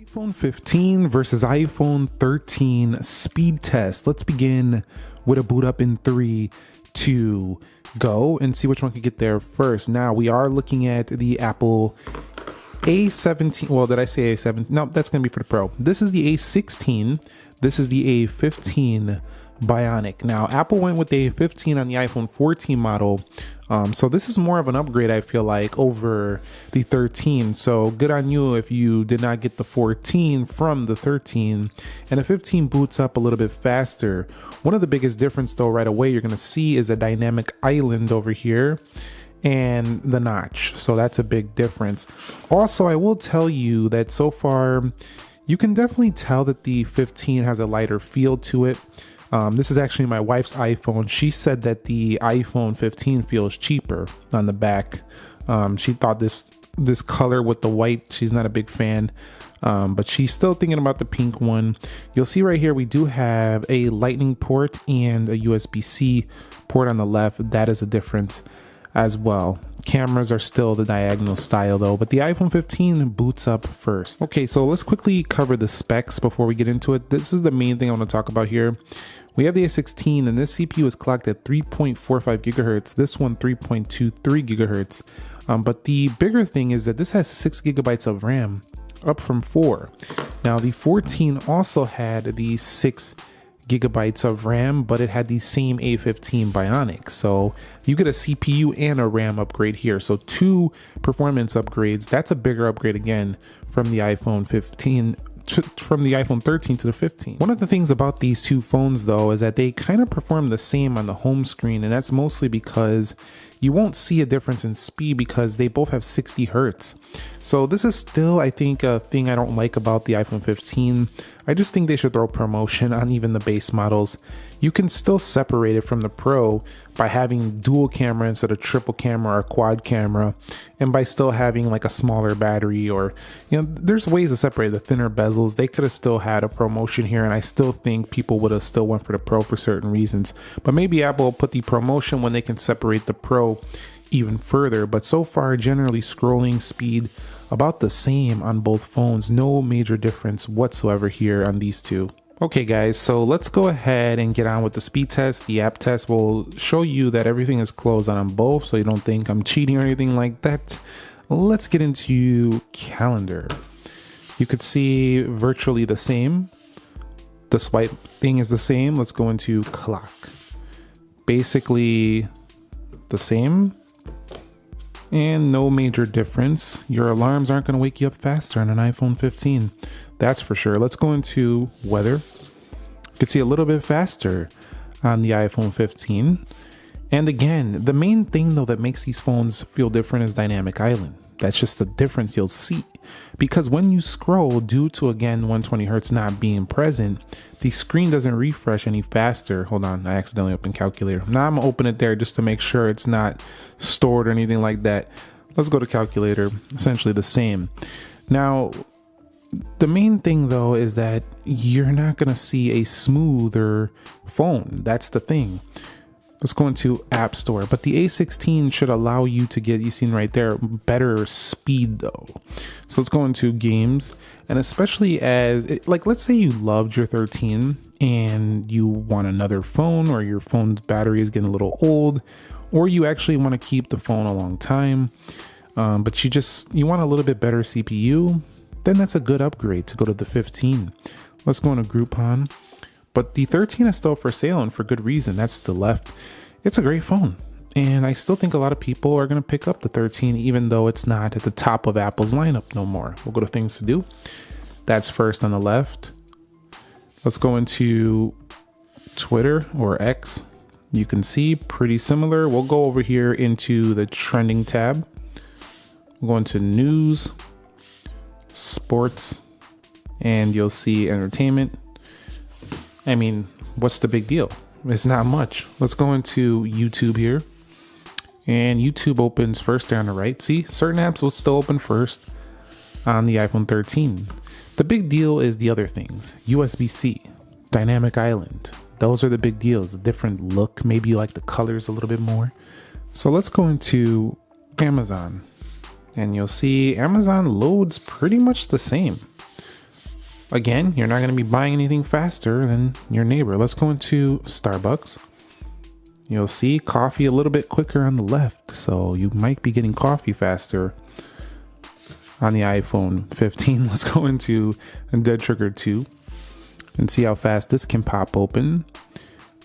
iPhone 15 versus iPhone 13 speed test. Let's begin with a boot up in 3, 2, go, and see which one can get there first. Now we are looking at the Apple A17. Well, did I say A7? No, that's going to be for the Pro. This is the A16. This is the A15 Bionic. Now Apple went with the A15 on the iPhone 14 model. So this is more of an upgrade, I feel like, over the 13. So good on you if you did not get the 14 from the 13. And the 15 boots up a little bit faster. One of the biggest difference though right away you're going to see is a dynamic island over here and the notch. So that's a big difference. Also, I will tell you that so far you can definitely tell that the 15 has a lighter feel to it. This is actually my wife's iPhone. She said that the iPhone 15 feels cheaper on the back. She thought this color with the white, she's not a big fan, but she's still thinking about the pink one. You'll see right here we do have a lightning port and a USB-C port on the left. That is a difference as well. Cameras are still the diagonal style though, but the iPhone 15 boots up first. Okay, so let's quickly cover the specs before we get into it. This is the main thing I want to talk about here. We have the A16 and this CPU is clocked at 3.45 gigahertz. This one 3.23 gigahertz. But the bigger thing is that this has 6 gigabytes of RAM, up from 4. Now the 14 also had the 6 gigabytes of RAM, but it had the same A15 Bionic. So you get a CPU and a RAM upgrade here. So 2 performance upgrades. That's a bigger upgrade again from the iPhone 15 from the iPhone 13 to the 15. One of the things about these two phones though is that they kind of perform the same on the home screen, and that's mostly because you won't see a difference in speed because they both have 60 hertz. So this is still, I think, a thing I don't like about the iPhone 15. I just think they should throw promotion on even the base models. You can still separate it from the Pro by having dual camera instead of triple camera or quad camera, and by still having like a smaller battery, or, you know, there's ways to separate the thinner bezels. They could have still had a promotion here, and I still think people would have still went for the Pro for certain reasons. But maybe Apple will put the promotion when they can separate the Pro even further. But so far, generally scrolling speed about the same on both phones. No major difference whatsoever here on these two. Okay guys, so let's go ahead and get on with the speed test. The app test will show you that everything is closed on both, so you don't think I'm cheating or anything like that. Let's get into calendar. You could see virtually the same. The swipe thing is the same. Let's go into clock. Basically the same. And no major difference. Your alarms aren't going to wake you up faster on an iPhone 15. That's for sure. Let's go into weather. You can see a little bit faster on the iPhone 15. And again, the main thing though that makes these phones feel different is dynamic island. That's just the difference you'll see. Because when you scroll, due to again 120 hertz not being present, the screen doesn't refresh any faster. Hold on, I accidentally opened calculator. Now I'm gonna open it there just to make sure it's not stored or anything like that. Let's go to calculator, essentially the same. Now, the main thing though is that you're not gonna see a smoother phone. That's the thing. Let's go into App Store, but the A16 should allow you to get, you seen right there, better speed though. So let's go into games, and especially as, like, let's say you loved your 13 and you want another phone, or your phone's battery is getting a little old, or you actually want to keep the phone a long time, but you want a little bit better CPU, then that's a good upgrade to go to the 15. Let's go into Groupon. But the 13 is still for sale, and for good reason. That's the left. It's a great phone. And I still think a lot of people are going to pick up the 13, even though it's not at the top of Apple's lineup no more. We'll go to things to do. That's first on the left. Let's go into Twitter or X. You can see pretty similar. We'll go over here into the trending tab. We'll go into news, sports, and you'll see entertainment. I mean, what's the big deal? It's not much. Let's go into YouTube here. And YouTube opens first there on the right. See, certain apps will still open first on the iPhone 13. The big deal is the other things. USB-C, dynamic island. Those are the big deals. The different look. Maybe you like the colors a little bit more. So let's go into Amazon. And you'll see Amazon loads pretty much the same. Again, you're not going to be buying anything faster than your neighbor. Let's go into Starbucks. You'll see coffee a little bit quicker on the left, so you might be getting coffee faster on the iPhone 15. Let's go into Dead Trigger 2 and see how fast this can pop open.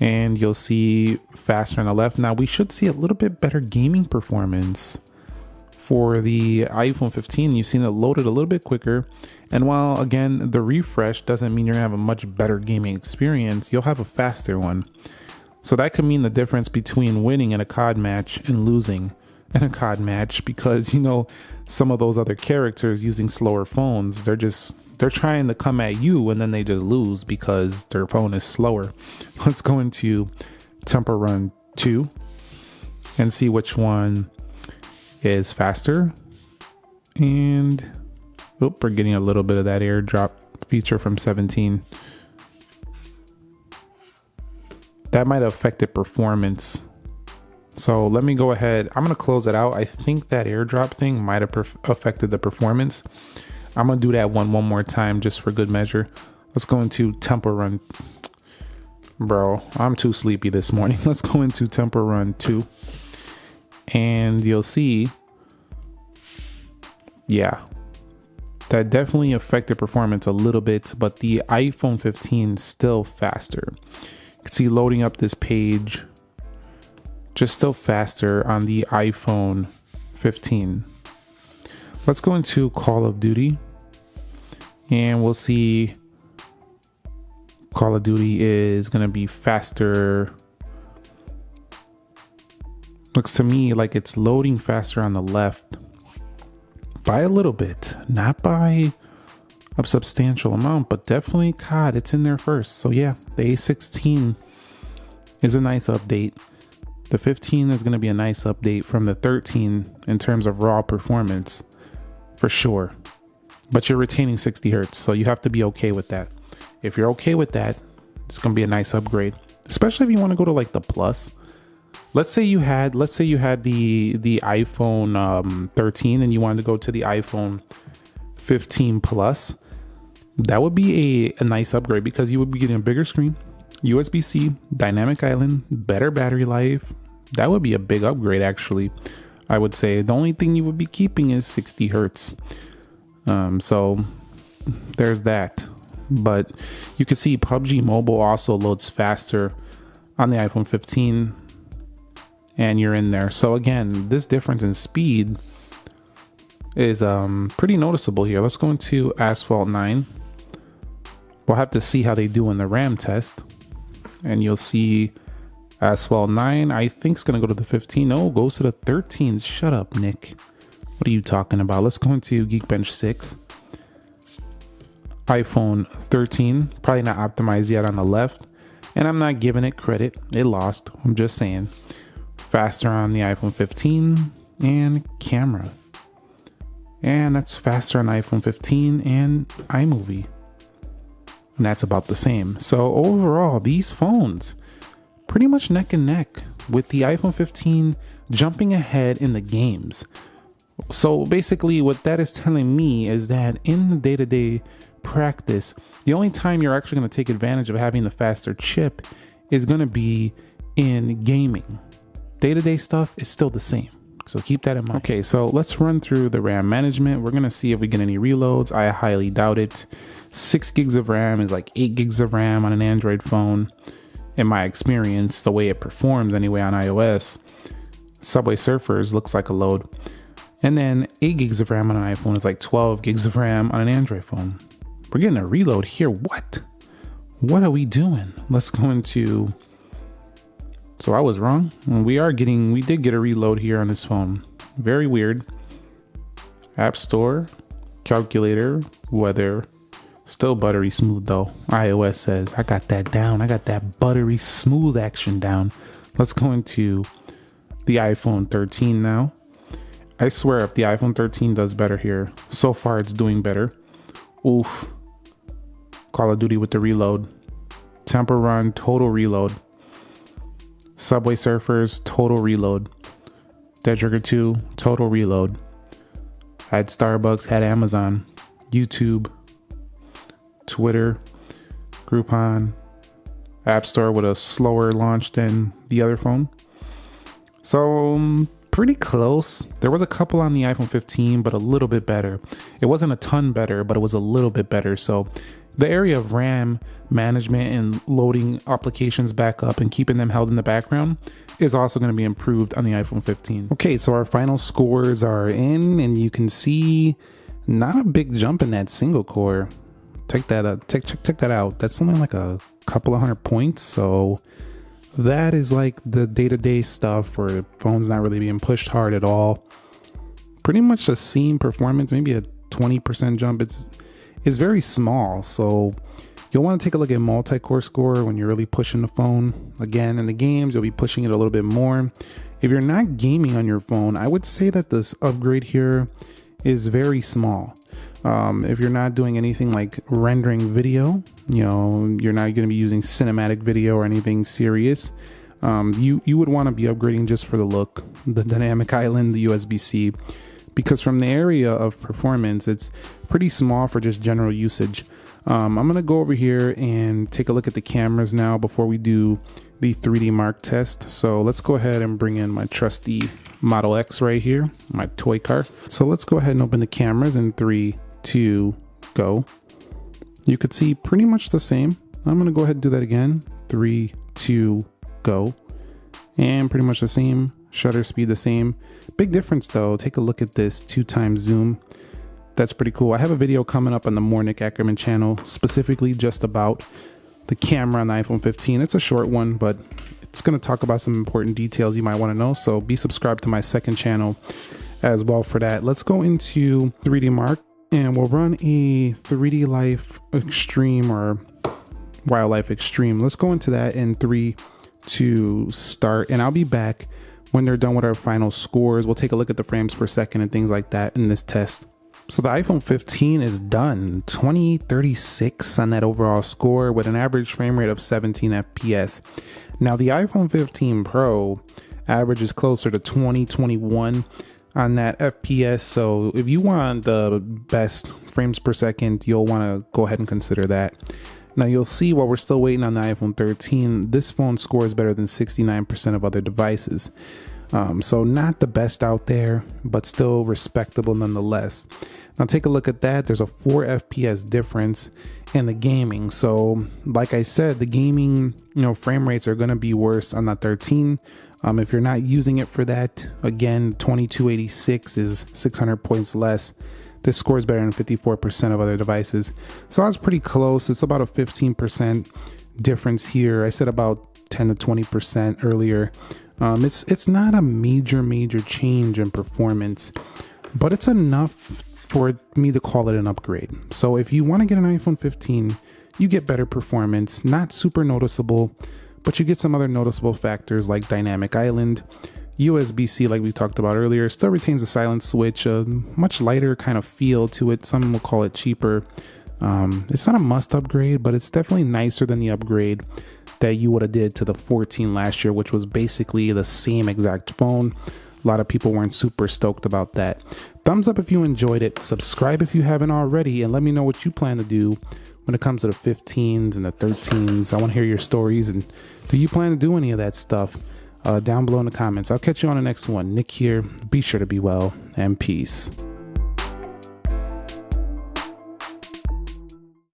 And you'll see faster on the left. Now we should see a little bit better gaming performance for the iPhone 15. You've seen it loaded a little bit quicker. And while again, the refresh doesn't mean you're gonna have a much better gaming experience, you'll have a faster one. So that could mean the difference between winning in a COD match and losing in a COD match, because you know some of those other characters using slower phones, they're trying to come at you and then they just lose because their phone is slower. Let's go into Temple Run 2 and see which one is faster. And we're getting a little bit of that airdrop feature from 17. That might have affected performance. So let me go ahead. I'm going to close it out. I think that airdrop thing might have affected the performance. I'm going to do that one more time just for good measure. Let's go into Temple Run. Bro, I'm too sleepy this morning. Let's go into Temple Run 2. And you'll see, yeah, that definitely affected performance a little bit, but the iPhone 15 is still faster. You can see loading up this page, just still faster on the iPhone 15. Let's go into Call of Duty and we'll see Call of Duty is going to be faster. Looks to me like it's loading faster on the left by a little bit, not by a substantial amount, but definitely COD, it's in there first. So yeah, the A16 is a nice update. The 15 is going to be a nice update from the 13 in terms of raw performance for sure, but you're retaining 60 hertz, so you have to be okay with that. If you're okay with that, it's going to be a nice upgrade, especially if you want to go to like the plus. Let's say you had the iPhone 13 and you wanted to go to the iPhone 15 Plus. That would be a nice upgrade because you would be getting a bigger screen, USB-C, dynamic island, better battery life. That would be a big upgrade actually. I would say the only thing you would be keeping is 60 hertz. So there's that. But you can see PUBG Mobile also loads faster on the iPhone 15. And you're in there. So again, this difference in speed is pretty noticeable here. Let's go into Asphalt 9. We'll have to see how they do in the RAM test. And you'll see Asphalt 9, I think it's going to go to the 15. No, goes to the 13. Shut up, Nick. What are you talking about? Let's go into Geekbench 6. iPhone 13, probably not optimized yet on the left. And I'm not giving it credit. It lost. I'm just saying. Faster on the iPhone 15 and camera. And that's faster on iPhone 15 and iMovie. And that's about the same. So overall, these phones pretty much neck and neck, with the iPhone 15 jumping ahead in the games. So basically what that is telling me is that in the day-to-day practice, the only time you're actually going to take advantage of having the faster chip is going to be in gaming. Day-to-day stuff is still the same, so keep that in mind. Okay, so let's run through the RAM management. We're gonna see if we get any reloads. I highly doubt it. 6 gigs of RAM is like 8 gigs of RAM on an Android phone, in my experience, the way it performs anyway on iOS. Subway Surfers looks like a load. And then 8 gigs of RAM on an iPhone is like 12 gigs of RAM on an Android phone. We're getting a reload here. What are we doing? Let's go into... So I was wrong. We did get a reload here on this phone. Very weird. App Store, calculator, weather, still buttery smooth though. iOS says, I got that down. I got that buttery smooth action down. Let's go into the iPhone 13 now. I swear if the iPhone 13 does better here, so far it's doing better. Oof. Call of Duty with the reload. Temple Run, total reload. Subway Surfers, total reload. Dead Trigger 2, total reload. Had Starbucks, had Amazon, YouTube, Twitter, Groupon, App Store with a slower launch than the other phone. So pretty close. There was a couple on the iPhone 15, but a little bit better. It wasn't a ton better, but it was a little bit better. So the area of RAM management and loading applications back up and keeping them held in the background is also going to be improved on the iPhone 15. Okay, so our final scores are in, and you can see not a big jump in that single core. Check that out. That's only like a couple of 100 points. So that is like the day-to-day stuff where phone's not really being pushed hard at all. Pretty much the same performance, maybe a 20% jump. It's very small, so you'll want to take a look at multi-core score when you're really pushing the phone. Again, in the games, you'll be pushing it a little bit more. If you're not gaming on your phone, I would say that this upgrade here is very small. If you're not doing anything like rendering video, you're not going to be using cinematic video or anything serious. You would want to be upgrading just for the look, the dynamic island, the USB-C, because from the area of performance, it's pretty small for just general usage. I'm going to go over here and take a look at the cameras now before we do the 3D Mark test. So let's go ahead and bring in my trusty Model X right here, my toy car. So let's go ahead and open the cameras in 3, 2, go. You could see pretty much the same. I'm going to go ahead and do that again. 3, 2, go. And pretty much the same. Shutter speed the same. Big difference though. Take a look at this 2x zoom. That's pretty cool. I have a video coming up on the Mornick Ackerman channel specifically just about the camera on the iPhone 15. It's a short one, but it's going to talk about some important details you might want to know. So be subscribed to my second channel as well for that. Let's go into 3D Mark and we'll run a 3D Life Extreme or Wildlife Extreme. Let's go into that in 3, 2, start. And I'll be back when they're done with our final scores. We'll take a look at the frames per second and things like that in this test. So the iPhone 15 is done, 2036 on that overall score with an average frame rate of 17 FPS. Now the iPhone 15 Pro averages closer to 2021 on that FPS. So if you want the best frames per second, you'll want to go ahead and consider that. Now you'll see while we're still waiting on the iPhone 13, this phone scores better than 69% of other devices. So not the best out there, but still respectable nonetheless. Now take a look at that. There's a 4 FPS difference in the gaming. So like I said, the gaming, frame rates are going to be worse on that 13. If you're not using it for that, again, 2286 is 600 points less. This scores better than 54% of other devices. So that's pretty close. It's about a 15% difference here. I said about 10 to 20% earlier. It's not a major change in performance, but it's enough for me to call it an upgrade. So if you want to get an iPhone 15, you get better performance, not super noticeable, but you get some other noticeable factors like dynamic island. USB-C, like we talked about earlier, still retains a silent switch, a much lighter kind of feel to it. Some will call it cheaper. It's not a must upgrade, but it's definitely nicer than the upgrade that you would have did to the 14 last year, which was basically the same exact phone. A lot of people weren't super stoked about that. Thumbs up if you enjoyed it. Subscribe if you haven't already, and let me know what you plan to do when it comes to the 15s and the 13s. I want to hear your stories, and do you plan to do any of that stuff? Down below in the comments. I'll catch you on the next one. Nick here. Be sure to be well, and peace.